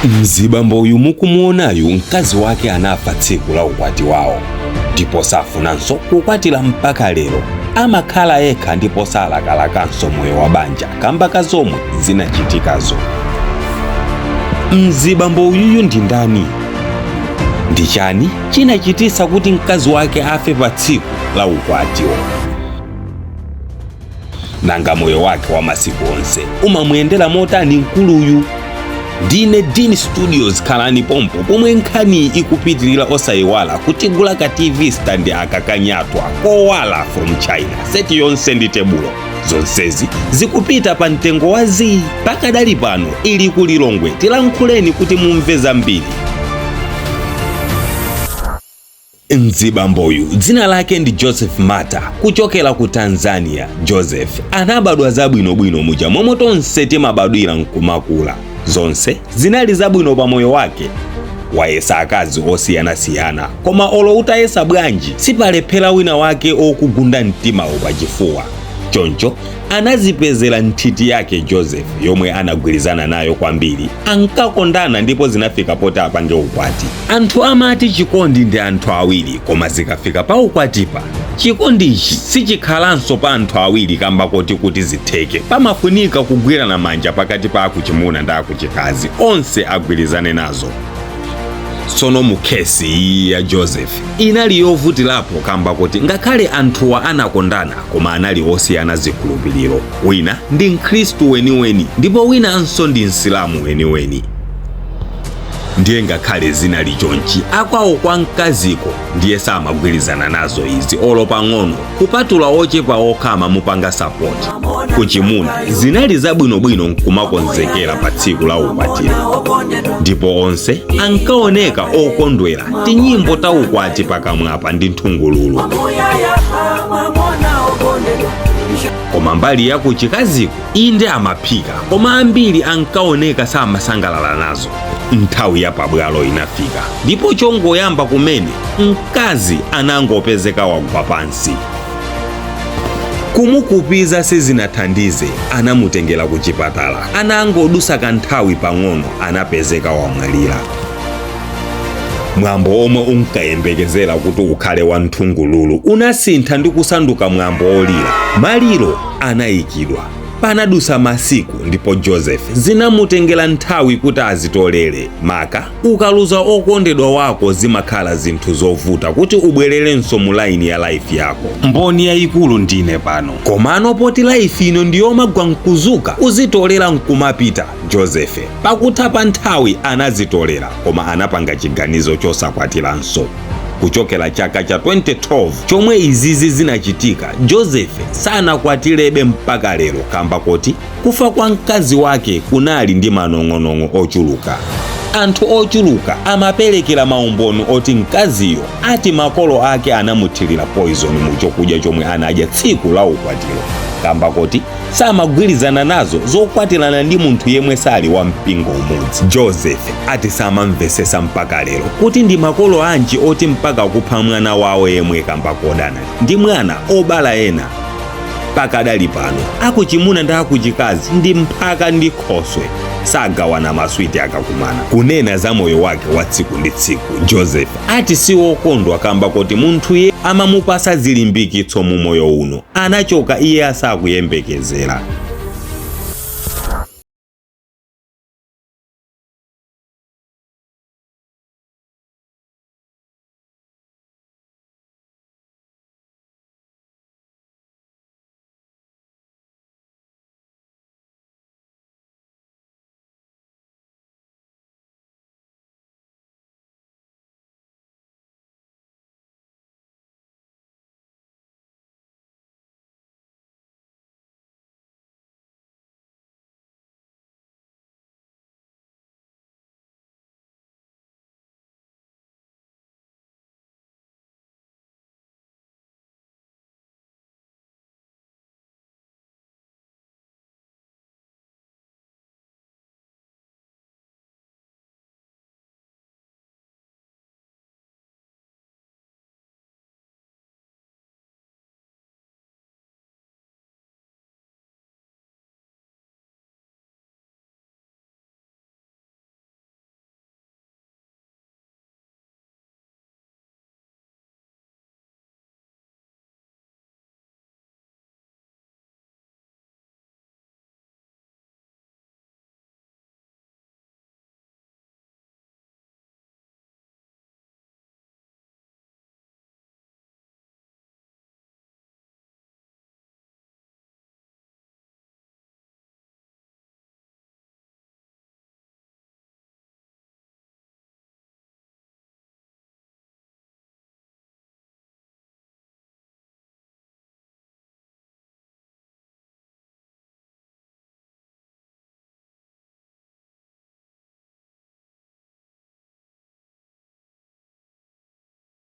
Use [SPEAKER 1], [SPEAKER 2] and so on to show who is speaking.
[SPEAKER 1] Mzibambo uyu mukumuonayu mkazi wake anafa tsiku la ukwati wawo, ndipo safunanso kukwatira mpaka lero. Amakhala yekha ndipo salakalakanso moyo wa banja kamba ka zomwe zinachitikazo. Mzibambo uyuyu ndi ndani? Ndi chani chinachitisa kuti mkazi wake afe pa tsiku la ukwatiwo? Nanga moyo wake wa masiku onse umamuyendera motani mkuluyu? Ndine Dean Studios, khalani pompo pomwe nkhani ikupitirira osayiwala kutigula ka TV stand akakanyatwa kowala from China. Seti yonse ndi tebulo, zonsezi zikupita pa mtengo wa zii. Pakadali pano ili kulilongwe tilankhuleni kuti mumve zambiri. Mzibamboyu dzina lake ndi Joseph Mata, kuchokera ku Tanzania. Joseph anabadwa zabwinobwino muja momwe tonse timabadwira nkumakula. Zonse zinali zabwino pa moyo wake. Wayesa akazi osiyanasiyana, koma olo utayesa bwanji sipalephera wina wake okugunda mtimawo pachifuwa. Choncho anazipezera nthiti yake Joseph, yomwe anagwirizana nayo kwambiri. Ankakondana ndipo zinafika poti apange ukwati. Anthu amati chikondi ndi anthu awiri, koma zikafika pa ukwatipa chikondichi sichikhalanso pa anthu awiri kamba kuti zitheke. Pamafunika kugwirana manja pakati pa akuchimuna ndi akuchikazi, onse agwirizane nazo. Sono mukhesi iyi ya Joseph inali yovutirapo kamba kuti ngakhale anthuwa anakondana, koma anali osiyana zikhulupiriro. Wina ndi Mkhristu weniweni ndipo winanso ndi Msilamu weniweni. Ndiye ngakhale zinali chonchi, akwawo kwa mkaziko ndiye samagwirizana nazo izi olo pang'ono, kupatula ochepa okha amamupanga support. Kuchimuna zinali zabwinobwino nkumakonzekera pa tsiku la ukwatiro, ndipo onse ankaoneka okondwera tinyimbo ta ukwati pakamwapa ndi nthungululu. Koma mbali ya kuchikaziko inde amaphika, koma ambiri ankaoneka samasangalala nazo. Nthawi ya pabwalo inafika, ndipo chongoyamba kumene mkazi anangopezeka wagwa pansi. Kumukupiza sizinathandize, anamutengera ku chipatala. Anangodusa kanthawi pang'ono anapezeka wamwalira. Mwambo omwe unkayembekezera kuti ukhale wa nthungululu unasintha ndi kusanduka mwambo olira. Maliro anayikidwa. Panadusa masiku ndipo Joseph zinamutengera nthawi kuti azitolere. Maka ukaluza okondedwa wako zimakhala zinthu zovuta kuti ubwererenso mu line ya life yako. Mboni yayikulu ndine pano. Komano poti life ino ndiyomagwa nkuzuka, uzitolera nkumapita. Joseph pakutha pa nthawi anazitolera, koma anapanga chiganizo chosakwatiranso. Kuchokera chaka cha 2012 chomwe izizi zinachitika, Joseph sanakwatirebe mpaka lero kamba kuti kufa kwa mkazi wake kunali ndi manong'onong'o ochuluka. Anthu ochuluka amaperekera maumboni oti mkaziyo ati makolo ake anamuthirira poison mu chokudya chomwe anadya tsiku la ukwatiro, kamba kuti samagwirizana nazo zokwatirana ndi munthu yemwe sali wa mpingo umodzi. Joseph ati samamvesesa mpaka lero kuti ndi makolo anji oti mpaka kupha mwana wawo yemwe kamba kodana ndi mwana obala ena. Pakadali pano akuchimuna ndi akuchikazi ndi mphaka ndi khoswe, sagawana maswiti akakumana. Kunena za moyo wake wa tsiku ndi tsiku, Joseph ati siwokondwa kamba kuti munthu ye amamupasa zilimbikitso mu moyo uno anachoka iye asakuyembekezera.